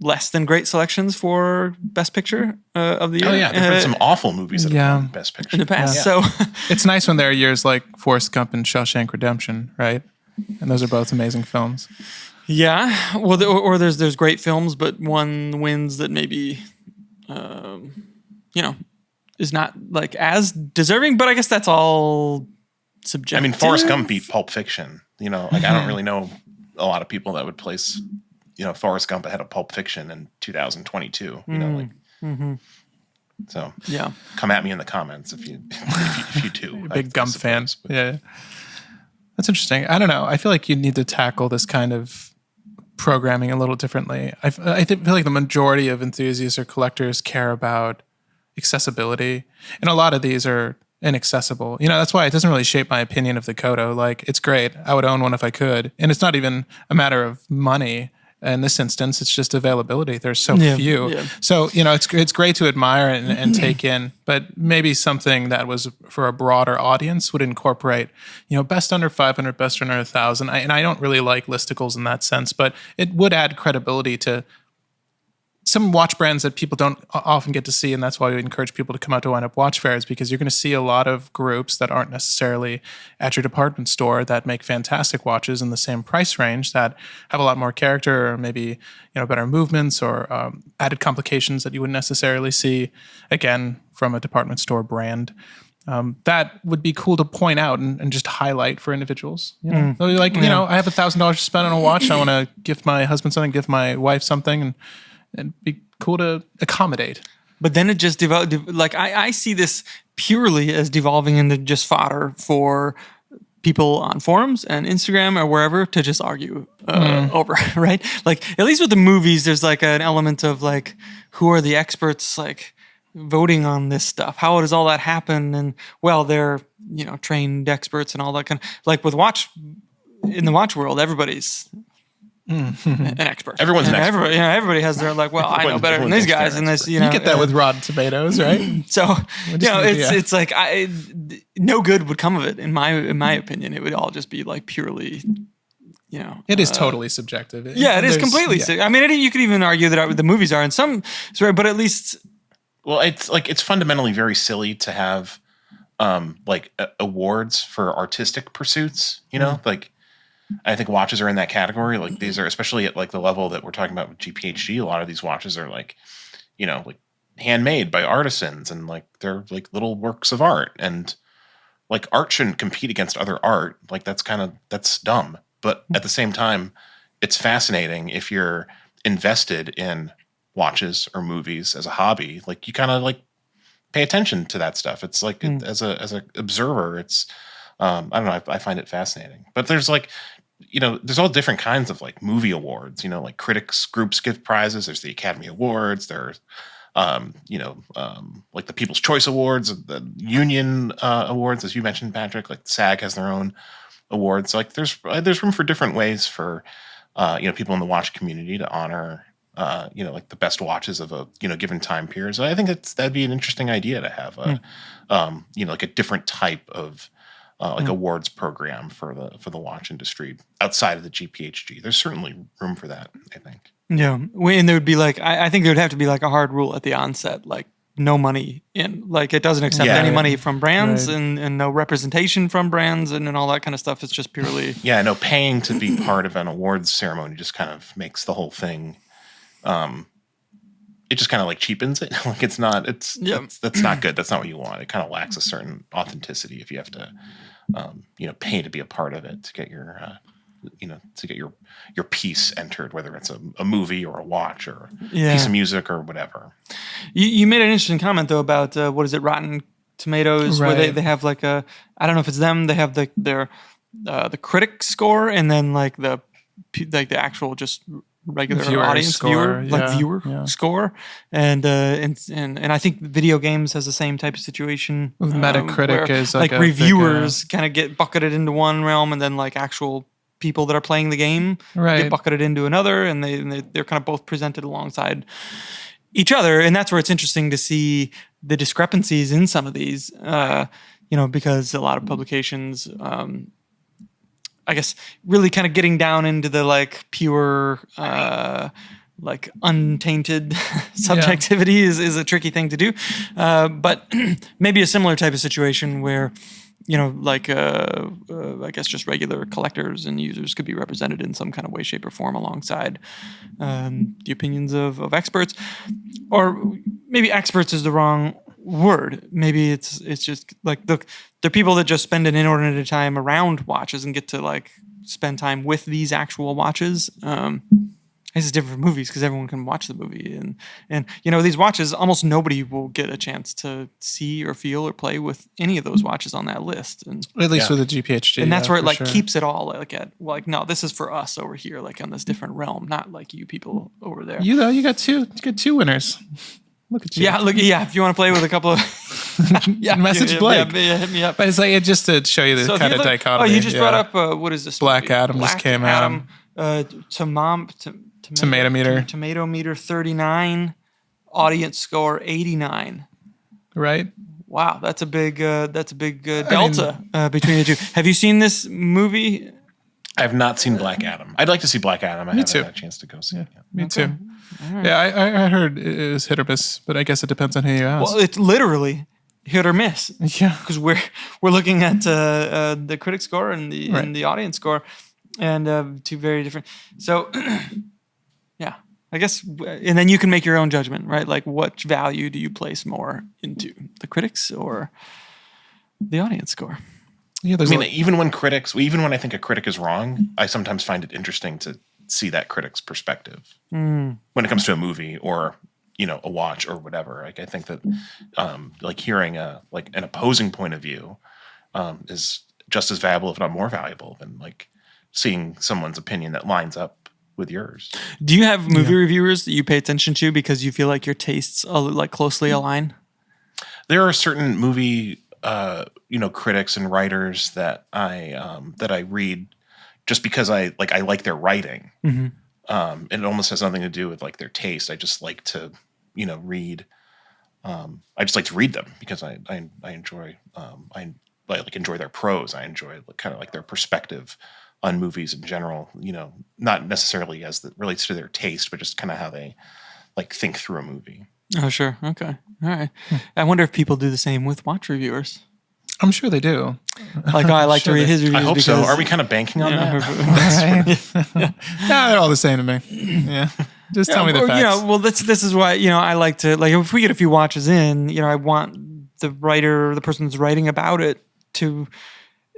less than great selections for Best Picture of the year. Oh yeah, there's been some awful movies that have won Best Picture in the past. Yeah. So it's nice when there are years like Forrest Gump and Shawshank Redemption, right? And those are both amazing films. Yeah, well, or there's great films, but one wins that maybe, is not like as deserving. But I guess that's all subjective. I mean, Forrest Gump beat Pulp Fiction. I don't really know a lot of people that would place Forrest Gump ahead of Pulp Fiction in 2022. So yeah, come at me in the comments if you do. Big Gump fan. Yeah, that's interesting. I don't know. I feel like you need to tackle this kind of programming a little differently. I feel like the majority of enthusiasts or collectors care about accessibility, and a lot of these are inaccessible. That's why it doesn't really shape my opinion of the Kodo. Like, it's great. I would own one if I could, and it's not even a matter of money. In this instance, it's just availability. There's so few. Yeah. So, it's great to admire and take in, but maybe something that was for a broader audience would incorporate, best under 500, best under 1,000. And I don't really like listicles in that sense, but it would add credibility to some watch brands that people don't often get to see, and that's why we encourage people to come out to wind-up watch fairs, because you're going to see a lot of groups that aren't necessarily at your department store that make fantastic watches in the same price range that have a lot more character, or maybe better movements or added complications that you wouldn't necessarily see again from a department store brand. That would be cool to point out and just highlight for individuals. I have $1,000 to spend on a watch. I want to gift my husband something, gift my wife something, and it'd be cool to accommodate. But then it just developed. Like I see this purely as devolving into just fodder for people on forums and Instagram or wherever to just argue over, right? Like at least with the movies, there's like an element of like, who are the experts like voting on this stuff? How does all that happen? And well, they're trained experts and all that kind of, like with in the watch world, everybody's an expert. Everyone's an expert. Everybody has their like, well, I know better than these guys, and this, you get that with Rotten Tomatoes, right? So it's like no good would come of it in my opinion. It would all just be like purely, it is totally subjective. It is completely. Yeah. I mean, you could even argue that the movies are in some, but at least, well, it's fundamentally very silly to have awards for artistic pursuits. Like. I think watches are in that category. Like these are, especially at like the level that we're talking about with GPHG, a lot of these watches are like, like handmade by artisans, and like they're like little works of art, and like art shouldn't compete against other art. Like that's dumb. But at the same time, it's fascinating if you're invested in watches or movies as a hobby. Like you kind of like pay attention to that stuff. It's like as a observer, it's I don't know. I find it fascinating. But there's like, there's all different kinds of like movie awards. Like critics groups give prizes. There's the Academy Awards. There's, like the People's Choice Awards, the Union Awards, as you mentioned, Patrick. Like SAG has their own awards. Like there's room for different ways for people in the watch community to honor like the best watches of a given time period. So I think that'd be an interesting idea to have like a different type of awards program for the watch industry outside of the GPHG. There's certainly room for that, I think. Yeah, and there would be like, I think there would have to be like a hard rule at the onset, like no money in, like it doesn't accept any money from brands, and no representation from brands and all that kind of stuff. It's just purely no paying to be part of an awards ceremony just kind of makes the whole thing. It just kind of like cheapens it. Like that's not good. That's not what you want. It kind of lacks a certain authenticity if you have to, pay to be a part of it to get your, your piece entered, whether it's a movie or a watch or a piece of music or whatever. You made an interesting comment though about what is it, Rotten Tomatoes, right, where they have like I don't know if it's them. They have their the critic score and then like the actual just regular viewer audience score, viewer score, and I think video games has the same type of situation. Metacritic is like reviewers kind of get bucketed into one realm, and then like actual people that are playing the game get bucketed into another, and they're kind of both presented alongside each other, and that's where it's interesting to see the discrepancies in some of these, because a lot of publications. I guess really kind of getting down into the like pure, like untainted subjectivity is a tricky thing to do. But maybe a similar type of situation where, I guess just regular collectors and users could be represented in some kind of way, shape, or form alongside the opinions of experts, or maybe experts is the wrong word. Maybe it's just like they're people that just spend an inordinate time around watches and get to like spend time with these actual watches. This is different from movies because everyone can watch the movie, and these watches, almost nobody will get a chance to see or feel or play with any of those watches on that list. And at least with the GPHG, and that's where it keeps it all no, this is for us over here, like on this different realm, not like you people over there. You got two winners. Look at you. Yeah, if you want to play with a couple of... Message Blake. Hit me up. But it's like just to show you the kind of dichotomy. Oh, you just brought up, what is this? Black Adam just came out. To Tomato meter. Tomato meter 39. Audience score 89. Right. Wow, that's a big delta between the two. Have you seen this movie? I have not seen Black Adam. I'd like to see Black Adam. I haven't had a chance to go see it yet. Me too. Right. Yeah, I heard it was hit or miss, but I guess it depends on who you ask. Well, it's literally hit or miss. Yeah, because we're looking at the critic score and the audience score, and two very different. So, yeah, I guess, and then you can make your own judgment, right? Like, what value do you place more into the critics or the audience score? Yeah, even when I think a critic is wrong, I sometimes find it interesting to see that critic's perspective when it comes to a movie or a watch or whatever. Like I think that like hearing an opposing point of view is just as valuable, if not more valuable, than like seeing someone's opinion that lines up with yours. Do you have movie reviewers that you pay attention to because you feel like your tastes like closely align? There are certain movie critics and writers that I read just because I like their writing. Mm-hmm. And it almost has nothing to do with like their taste. I just like to read. I just like to read them because I enjoy enjoy their prose. I enjoy kind of like their perspective on movies in general. Not necessarily as it relates to their taste, but just kind of how they like think through a movie. Oh, sure. Okay. All right. I wonder if people do the same with watch reviewers. I'm sure they do. Like, I like to read his reviews. I hope so. Are we kind of banking on that? No, they're all the same to me. Yeah. Just tell me the facts. This is why, I like to, like, if we get a few watches in, I want the writer, the person who's writing about it to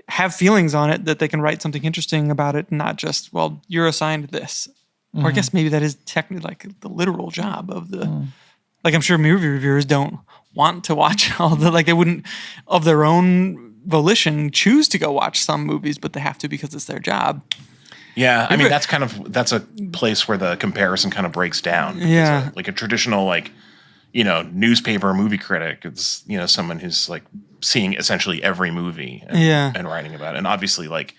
have feelings on it that they can write something interesting about it, not just, well, you're assigned this. Or I guess maybe that is technically like the literal job of the... Like, I'm sure movie reviewers don't want to watch all the, like, they wouldn't, of their own volition, choose to go watch some movies, but they have to because it's their job. Yeah, I mean, that's a place where the comparison kind of breaks down. Yeah. Like a traditional, like, newspaper movie critic is, someone who's, like, seeing essentially every movie and writing about it. And obviously, like,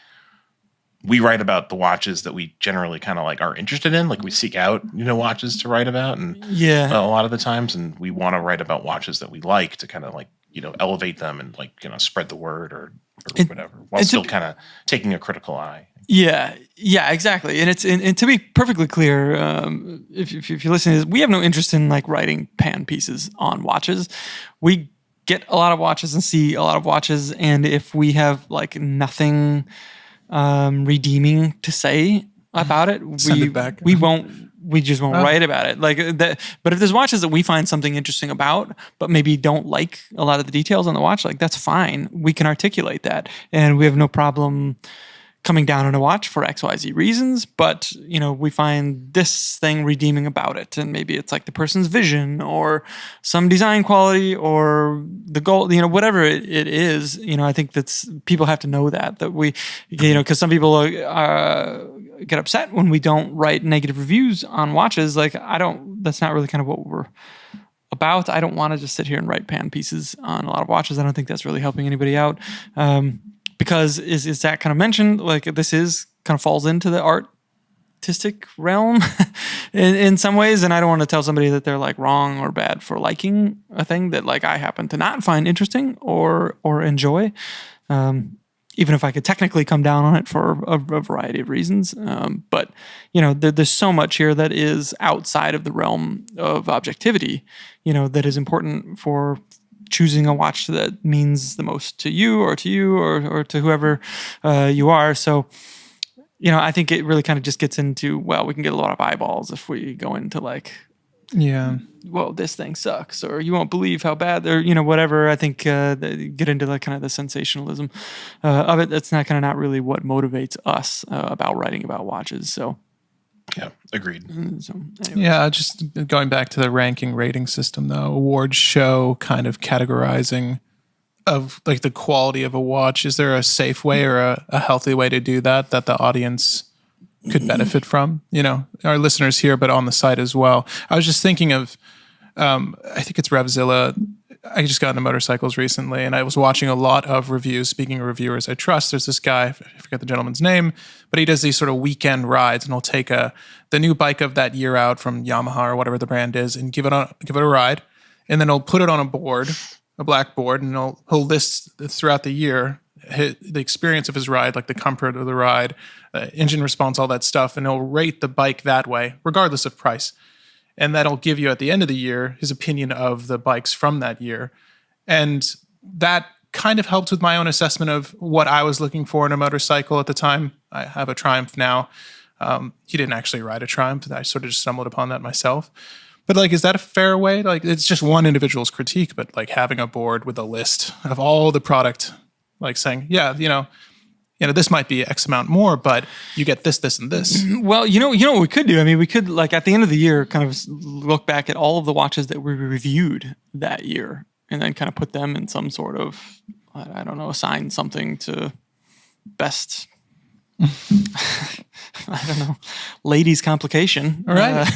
we write about the watches that we generally kind of like are interested in. Like we seek out, watches to write about, and a lot of the times, and we want to write about watches that we like to kind of like, elevate them and like, spread the word or whatever, while still kind of taking a critical eye. Yeah, exactly. And and to be perfectly clear, if you're listening to this, we have no interest in like writing pan pieces on watches. We get a lot of watches and see a lot of watches, and if we have like nothing redeeming to say about it, we just won't write about it like that. But if there's watches that we find something interesting about, but maybe don't like a lot of the details on the watch, like that's fine. We can articulate that, and we have no problem coming down on a watch for XYZ reasons, but we find this thing redeeming about it, and maybe it's like the person's vision or some design quality or the goal, whatever it is. I think that's, people have to know that we, because some people get upset when we don't write negative reviews on watches. Like that's not really kind of what we're about. I don't want to just sit here and write pan pieces on a lot of watches. I don't think that's really helping anybody out. Because is that kind of mentioned, like this is kind of falls into the artistic realm in some ways, and I don't want to tell somebody that they're like wrong or bad for liking a thing that like I happen to not find interesting or enjoy, even if I could technically come down on it for a variety of reasons. But there's so much here that is outside of the realm of objectivity, that is important for choosing a watch that means the most to you or to whoever you are. So, I think it really kind of just gets into, well, we can get a lot of eyeballs if we go into like, well, this thing sucks, or you won't believe how bad they're, whatever. I think get into like kind of the sensationalism of it. That's not really what motivates us about writing about watches. So. Yeah, agreed. So, yeah, just going back to the ranking rating system, though, awards show kind of categorizing of like the quality of a watch. Is there a safe way or a healthy way to do that the audience could benefit from? Our listeners here, but on the site as well. I was just thinking of, I think it's Revzilla I just got into motorcycles recently, and I was watching a lot of reviews. Speaking of reviewers I trust, there's this guy, I forget the gentleman's name, but he does these sort of weekend rides, and he'll take the new bike of that year out from Yamaha or whatever the brand is, and give it a ride, and then he'll put it on a board, a black board, and he'll list throughout the year the experience of his ride, like the comfort of the ride, engine response, all that stuff, and he'll rate the bike that way, regardless of price. And that'll give you at the end of the year his opinion of the bikes from that year. And that kind of helped with my own assessment of what I was looking for in a motorcycle at the time. I have a Triumph now. He didn't actually ride a Triumph. I sort of just stumbled upon that myself. But like, is that a fair way? Like, it's just one individual's critique, but like having a board with a list of all the product, like saying, yeah, this might be X amount more, but you get this, this, and this. Well, you know what we could do? I mean, we could, like, at the end of the year, kind of look back at all of the watches that we reviewed that year and then kind of put them in some sort of, I don't know, assign something to best, I don't know, ladies complication. Right.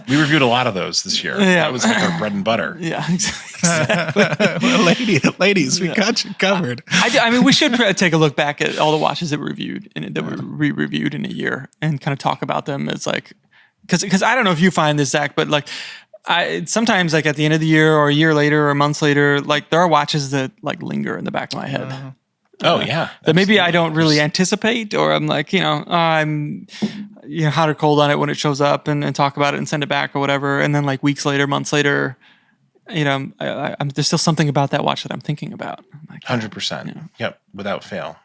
We reviewed a lot of those this year. Yeah. That was like our bread and butter. Yeah, exactly. Well, ladies, we got you covered. I mean, we should take a look back at all the watches that we reviewed we reviewed in a year and kind of talk about them as like, because I don't know if you find this, Zach, but like, sometimes like at the end of the year or a year later or months later, like there are watches that like linger in the back of my head. Oh yeah, that maybe I don't really anticipate, or I'm like, I'm hot or cold on it when it shows up, and talk about it and send it back or whatever, and then like weeks later, months later, there's still something about that watch that I'm thinking about. 100%. Yep, without fail.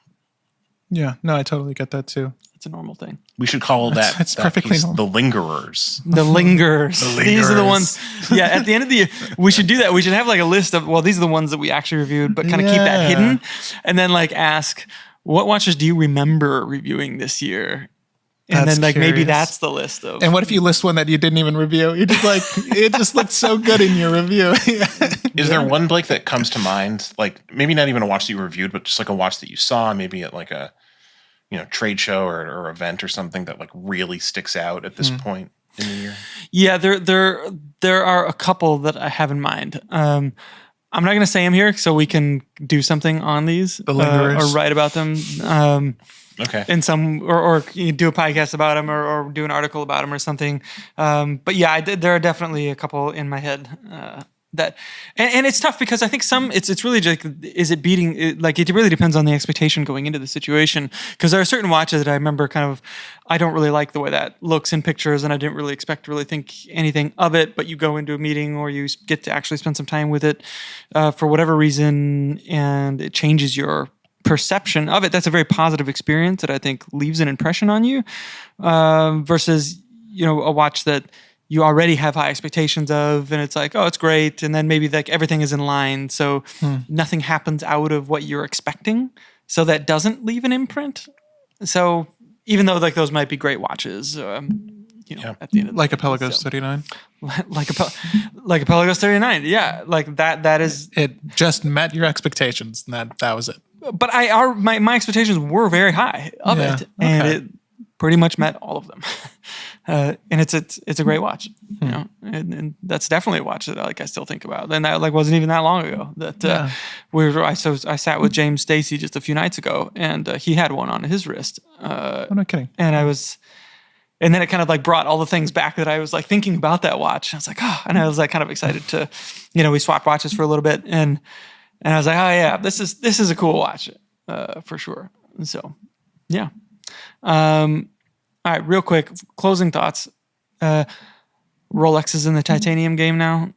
Yeah, no, I totally get that too. It's a normal thing. We should call that perfectly piece normal. The lingerers. The lingerers. These are the ones. Yeah, at the end of the year, we should do that. We should have like a list of, well, these are the ones that we actually reviewed, but kind of keep that hidden. And then like ask, what watches do you remember reviewing this year? And then like maybe that's the list of. And what if you list one that you didn't even review? You just like, it just looked so good in your review. Is there one, Blake, that comes to mind? Like maybe not even a watch that you reviewed, but just like a watch that you saw maybe at like a trade show or event or something that like really sticks out at this point in the year? Yeah, there are a couple that I have in mind. I'm not going to say them here so we can do something on these or write about them. Okay. In some or you do a podcast about them or do an article about them or something. But yeah, there are definitely a couple in my head. That and it's tough because I think it's really just, is it beating it, like it really depends on the expectation going into the situation, because there are certain watches that I remember kind of I don't really like the way that looks in pictures and I didn't really expect to really think anything of it, but you go into a meeting or you get to actually spend some time with it for whatever reason and it changes your perception of it. That's a very positive experience that I think leaves an impression on you versus a watch that you already have high expectations of, and it's like, oh, it's great. And then maybe like everything is in line. So nothing happens out of what you're expecting. So that doesn't leave an imprint. So even though like those might be great watches, at the end of like a Pelagos 39. Like a Pelagos 39. Yeah. Like that is. It just met your expectations and that was it. But my expectations were very high of it. And it pretty much met all of them. And it's a great watch, and that's definitely a watch that I still think about. And that like wasn't even that long ago that I sat with James Stacy just a few nights ago, and he had one on his wrist. I'm not kidding. And and then it kind of like brought all the things back that I was like thinking about that watch. I was like, and I was like kind of excited to, we swapped watches for a little bit, and I was like, oh yeah, this is a cool watch, for sure. So, yeah. All right, real quick, closing thoughts. Rolex is in the titanium game now.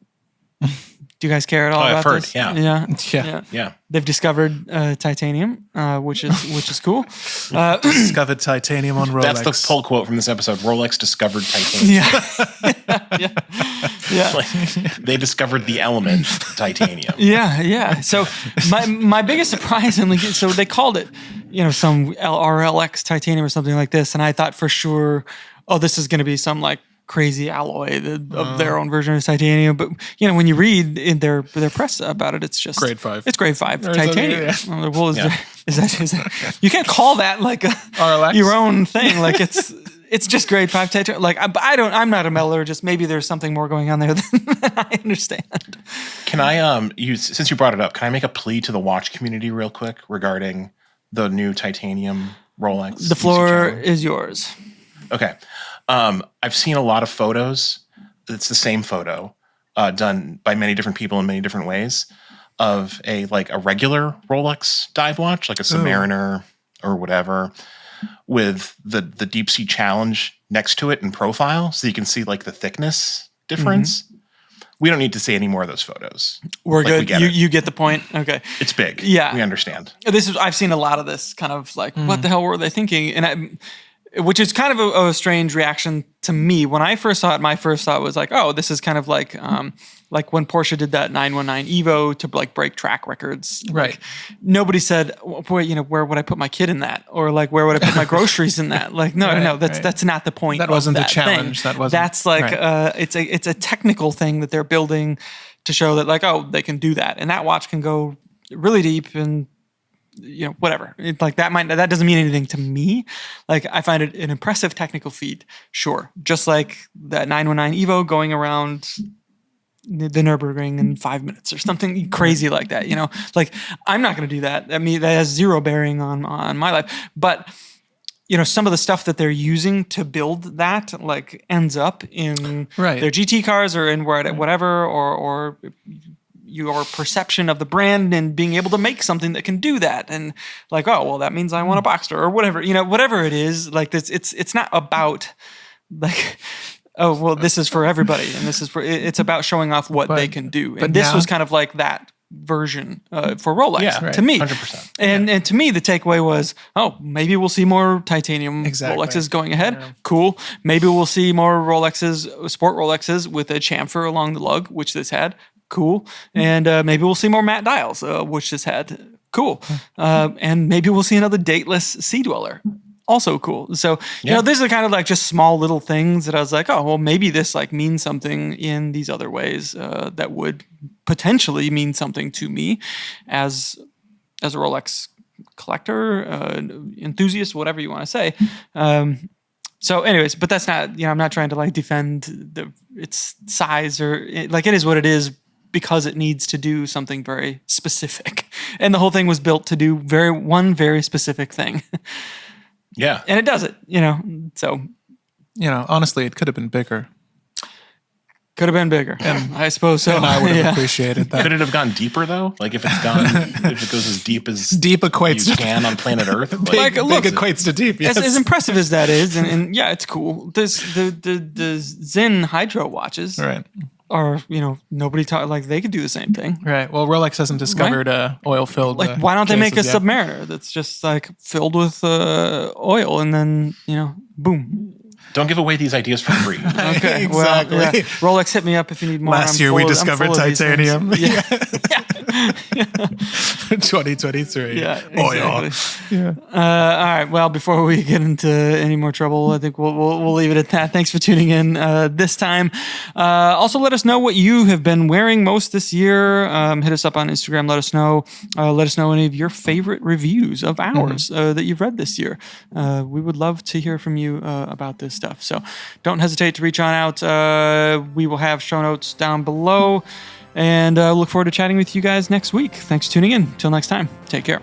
Do you guys care at all about I've this? heard, yeah. They've discovered titanium, which is cool. Discovered titanium on Rolex. That's the pull quote from this episode. Rolex discovered titanium. Yeah. Like, they discovered the element titanium. Yeah. So my biggest surprise, so they called it, some RLX titanium or something like this, and I thought for sure, this is going to be some like crazy alloy of their own version of titanium. But when you read in their press about it, it's just grade 5. It's grade 5 titanium. Well, is that you can't call that like RLX? Your own thing? Like it's it's just grade 5 titanium. Like I'm not a metallurgist. Maybe there's something more going on there than I understand. Can I since you brought it up, can I make a plea to the watch community real quick regarding the new titanium Rolex? The floor is yours. Okay. I've seen a lot of photos. It's the same photo done by many different people in many different ways of a regular Rolex dive watch, like a Submariner or whatever, with the Deep Sea Challenge next to it in profile, so you can see the thickness difference. Mm-hmm. We don't need to see any more of those photos. We're good. You get the point. Okay. It's big. Yeah. We understand. I've seen a lot of this kind of what the hell were they thinking? And which is kind of a strange reaction to me. When I first saw it, my first thought was this is kind of like when Porsche did that 919 Evo to break track records. Right. Nobody said, where would I put my kid in that? Or where would I put my groceries in that? No, that's not the point. That wasn't the challenge. Thing. That wasn't. That's it's a technical thing that they're building to show that they can do that. And that watch can go really deep and whatever. That doesn't mean anything to me. I find it an impressive technical feat. Sure. Just like that 919 Evo going around the Nürburgring in 5 minutes or something crazy like that. I'm not going to do that. I mean, that has zero bearing on my life. But some of the stuff that they're using to build that ends up in their GT cars or in whatever or your perception of the brand and being able to make something that can do that. And that means I want a Boxster or whatever, whatever it is, it's not about this is for everybody. And it's about showing off what they can do. And this was kind of that version for Rolex to me. 100%. And to me, the takeaway was, maybe we'll see more titanium Rolexes going ahead. Yeah. Cool. Maybe we'll see more sport Rolexes with a chamfer along the lug, which this had. Cool. And maybe we'll see more matte dials, which this had. Cool. And maybe we'll see another dateless Sea Dweller. Also cool. So, these are kind of just small little things that I was maybe this means something in these other ways that would potentially mean something to me as a Rolex collector, enthusiast, whatever you want to say. So anyways, but that's not, I'm not trying to defend its size or it is what it is, because it needs to do something very specific. And the whole thing was built to do one very specific thing. Yeah. And it does it, so. Honestly, it could have been bigger. Could have been bigger. And I suppose so. And I would have appreciated that. Could it have gone deeper though? If it goes as deep as deep equates you can on planet Earth. Big equates to deep. Yes. As impressive as that is, and yeah, it's cool. There's the Zen Hydro watches. Right. Or nobody they could do the same thing, right? Well, Rolex hasn't discovered oil-filled. Why don't they make a Submariner that's just filled with oil and then boom? Don't give away these ideas for free. Okay, exactly. Well, yeah. Rolex, hit me up if you need more. Last year we discovered titanium. Yeah. 2023. Yeah, oil. Exactly. Yeah. All right. Well, before we get into any more trouble, I think we'll leave it at that. Thanks for tuning in this time. Also, let us know what you have been wearing most this year. Hit us up on Instagram. Let us know. Let us know any of your favorite reviews of ours that you've read this year. We would love to hear from you about this stuff. So don't hesitate to reach on out. We will have show notes down below. And look forward to chatting with you guys next week. Thanks for tuning in. Till next time, take care.